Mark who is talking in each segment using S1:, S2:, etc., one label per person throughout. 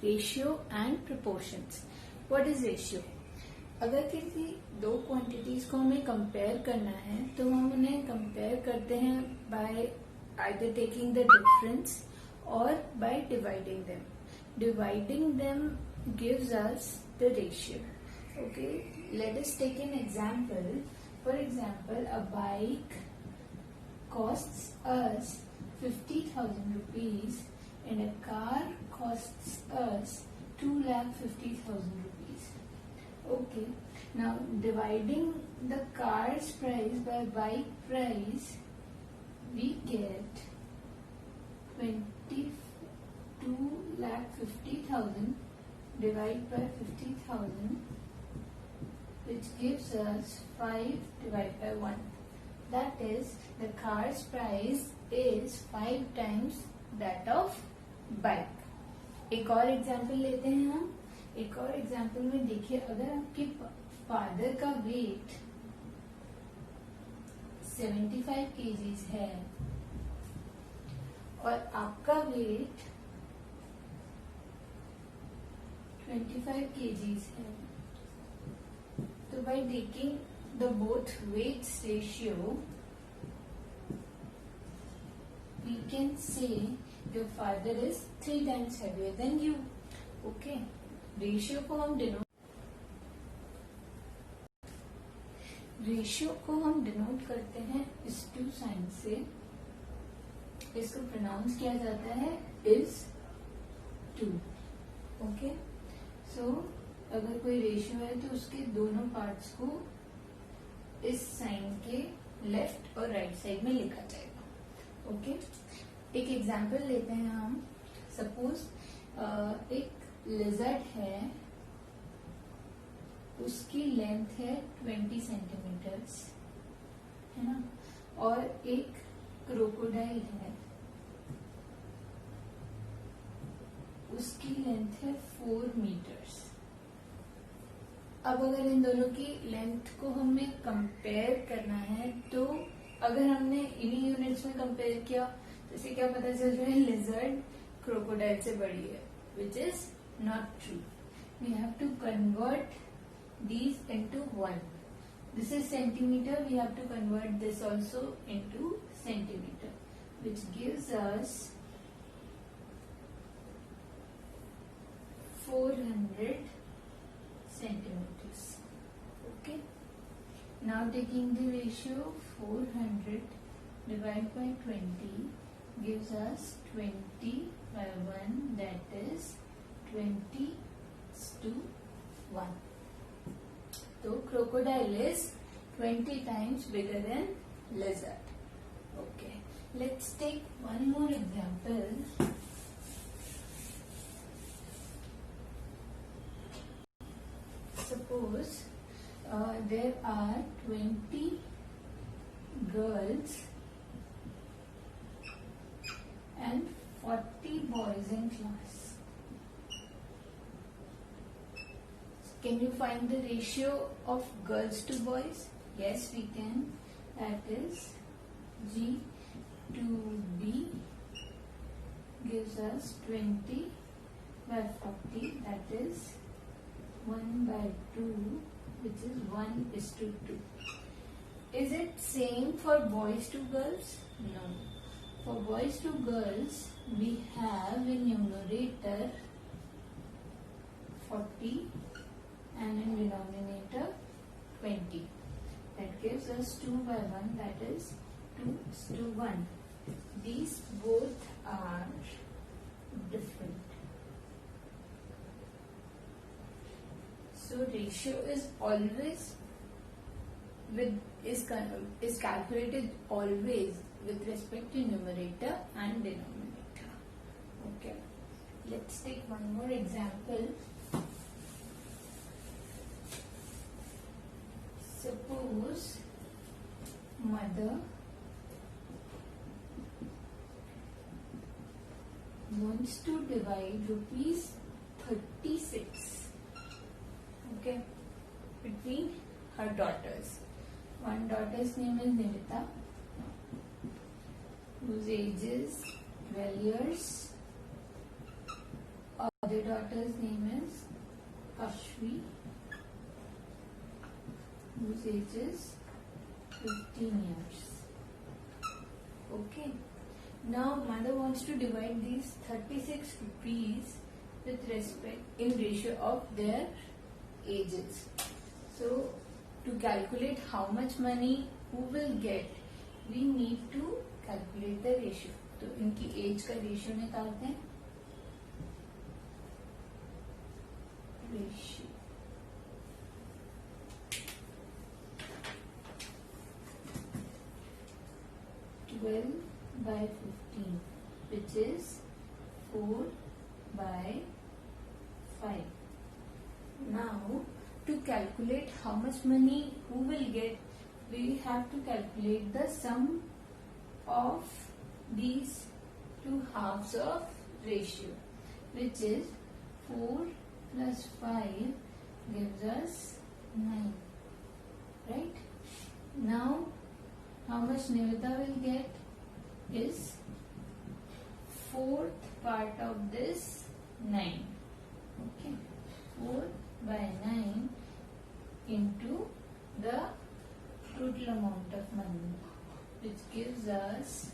S1: Ratio and proportions. What is ratio? अगर किसी दो क्वांटिटीज को हमें कंपेयर करना है तो हम उन्हें कंपेयर करते हैं by either taking the difference और by dividing them. Dividing them gives us the ratio. Okay, let us take an example. For example, a bike costs us 50,000 rupees and a car costs us 2,50,000 rupees. Okay, now dividing the car's price by bike price, we get 22,50,000 divided by 50,000, which gives us 5 divided by 1. That is, the car's price is 5 times that of bike. एक और example लेते हैं हम. एक और example में देखिए, अगर आपके फादर का वेट 75 kgs है और आपका वेट 25 kgs है, तो by taking the both weights ratio, we can say your father is 3 times heavier than you. Okay, ratio को हम डिनोट करते हैं इस टू साइन से. इसको प्रोनाउंस किया जाता है इज टू. ओके, सो अगर कोई रेशियो है तो उसके दोनों पार्ट्स को इस साइन के लेफ्ट और राइट साइड में लिखा जाएगा. ओके, एक एग्जांपल लेते हैं हम. सपोज एक लिजर्ड है, उसकी लेंथ है 20 सेंटीमीटर्स, है ना, और एक क्रोकोडाइल है, उसकी लेंथ है 4 मीटर्स. अब अगर इन दोनों की लेंथ को हमें कंपेयर करना है तो अगर हमने इन्हीं यूनिट्स में कंपेयर किया तो इसे क्या पता चल रहा है, लिजर्ड क्रोकोडाइल से बड़ी है, which is not true. We have to convert these into 1. This is centimetre, we have to convert this also into centimetre, which gives us 400 centimeters. Okay, now taking the ratio 400 divided by 20 gives us 20 by 1, that is 20:1. So crocodile is 20 times bigger than lizard. Okay, let's take one more example. Suppose there are 20 girls and 40 boys in class. Can you find the ratio of girls to boys? Yes, we can. That is G to B gives us 20 by 40, that is 1 by 2, which is 1:2. Is it same for boys to girls? No. For boys to girls, we have in numerator 40 and in denominator 20. That gives us 2 by 1, that is 2:1. These both are different. So ratio is always is calculated always with respect to numerator and denominator. Okay, let's take one more example. Suppose mother wants to divide ₹36, okay, between her daughters. One daughter's name is Nivita, whose age is 12 years, The daughter's name is Kashvi, whose age is 15 years. Okay. Now mother wants to divide these 36 rupees with respect in ratio of their ages. So to calculate how much money who will get, we need to calculate the ratio. तो इनकी as का ratio निकालते हैं. Ratio 12 by 15, which is 4 by 5. Now, to calculate how much money who will get, we have to calculate the sum of these two halves of ratio, which is 4 plus 5 gives us 9. Right? Now, how much Nivita will get is fourth part of this 9. Okay, 4 by 9 into the total amount of money, which gives us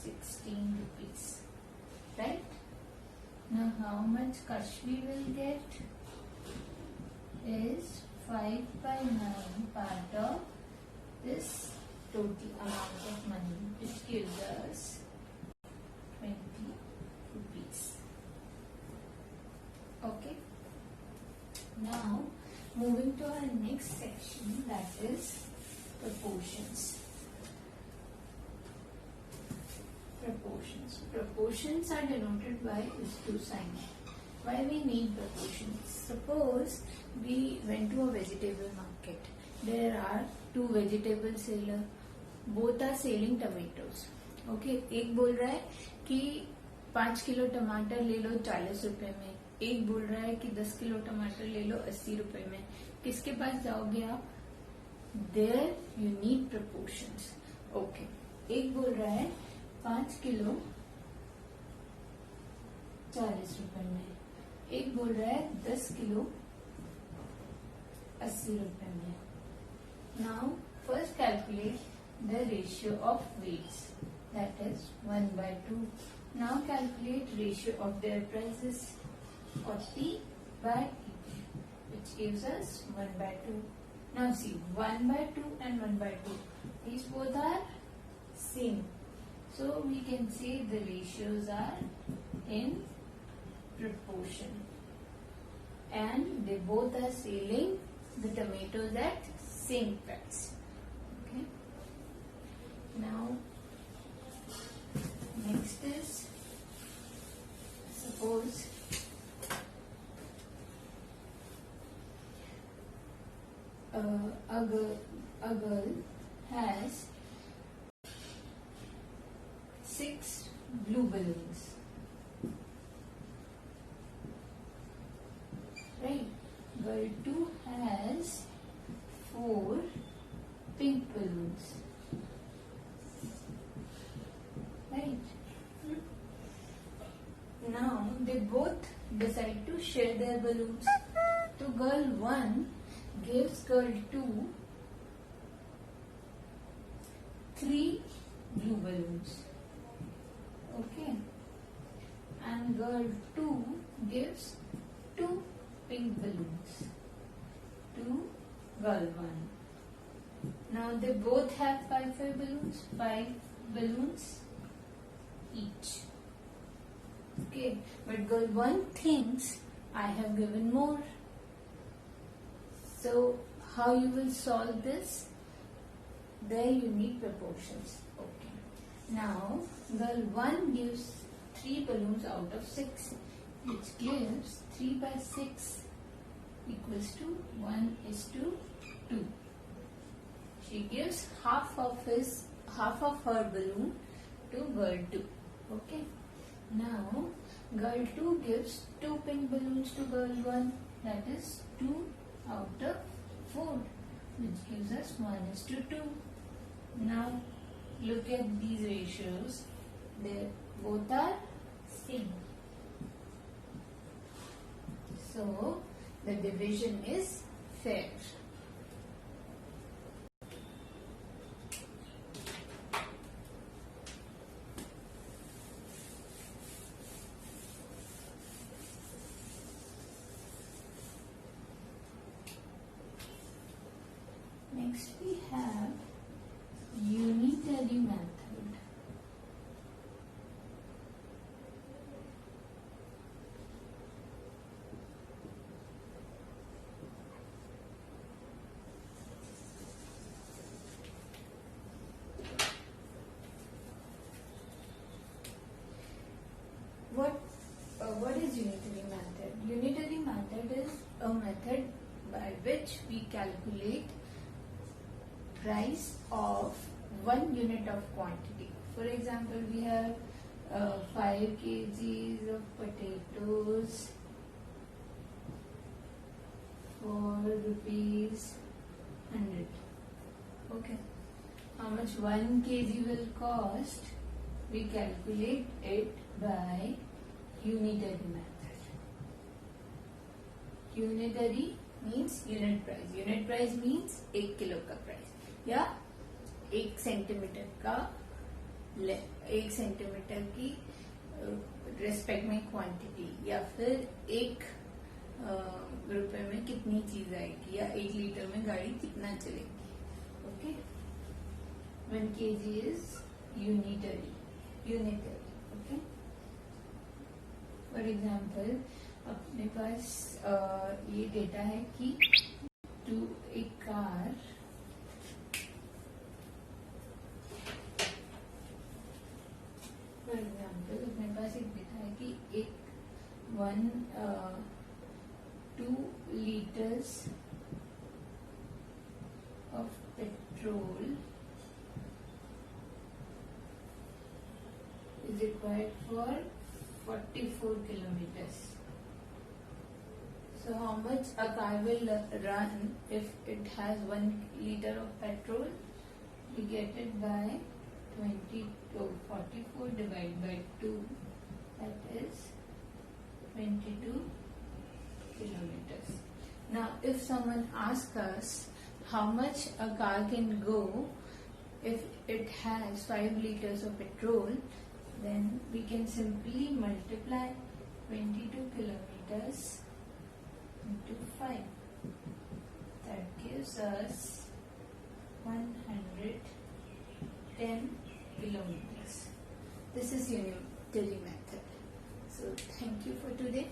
S1: 16 rupees. Right? Now, how much Kashvi will get is 5 by 9 part of this total amount of money, which gives us 20 rupees. Okay. Now, moving to our next section, that is proportions. Proportions. Proportions are denoted by this two sign. Why we need proportions? Suppose we went to a vegetable market. There are two vegetable seller. Both are selling tomatoes. Okay, एक बोल रहा है कि 5 kilo टमाटर ले लो 40 रुपए में, एक बोल रहा है कि 10 किलो टमाटर ले लो 80 रुपए में. किसके पास जाओगे आप? There you need proportions. Okay, एक बोल रहा है 5 किलो 40 रुपए में, एक बोल रहा है 10 किलो 80 रुपए में. Now, first calculate the ratio of weights, that is 1 by 2. Now calculate ratio of their prices, 40 by 80, which gives us 1 by 2. Now see, 1 by 2 and 1 by 2, these both are same. So we can say the ratios are in proportion. And they both are selling the tomatoes at same price. Okay. Now, next is, suppose a girl has 6 blue balloons. Right? Girl 2 has 4 pink balloons. Right? Now they both decide to share their balloons. So girl 1 gives girl 2 3 blue balloons. Okay? And girl 2 gives 2 pink balloons to girl 1. Now they both have 5 balloons each. Okay, but girl 1 thinks I have given more. So how you will solve this? There you need proportions. Okay. Now girl 1 gives 3 balloons out of 6, which gives 3 by 6 equals to 1 is to 2. She gives half of her balloon to girl 2. Okay. Now girl 2 gives 2 pink balloons to girl 1, that is 2 out of 4, which gives us 1 is to 2. Now look at these ratios. They both are same. So the division is fair. Next we have unitary method. What is unitary method? Unitary method is a method by which we calculate price of 1 unit of quantity. For example, we have 5 kgs of potatoes for rupees 100. Okay. How much 1 kg will cost? We calculate it by unitary method. Unitary means unit price. Unit price means 1 kilo का price या 1 centimetre का 1 centimetre की respect में quantity, या फिर 1 रुपए में कितनी चीज आएगी, या 1 लीटर में गाड़ी कितना चलेगी. Okay. 1 kg is unitary. Okay. For example अपने पास ये डेटा है कि एक कार फॉर एग्जाम्पल अपने पास एक डेटा है कि एक 2 liters of petrol is required for 44 kilometers. So how much a car will run if it has 1 liter of petrol? We get it by 44 divided by 2. That is 22 kilometers. Now if someone asks us how much a car can go if it has 5 liters of petrol, then we can simply multiply 22 kilometers into 5. That gives us 110 kilometers. This is unitary method. So thank you for today.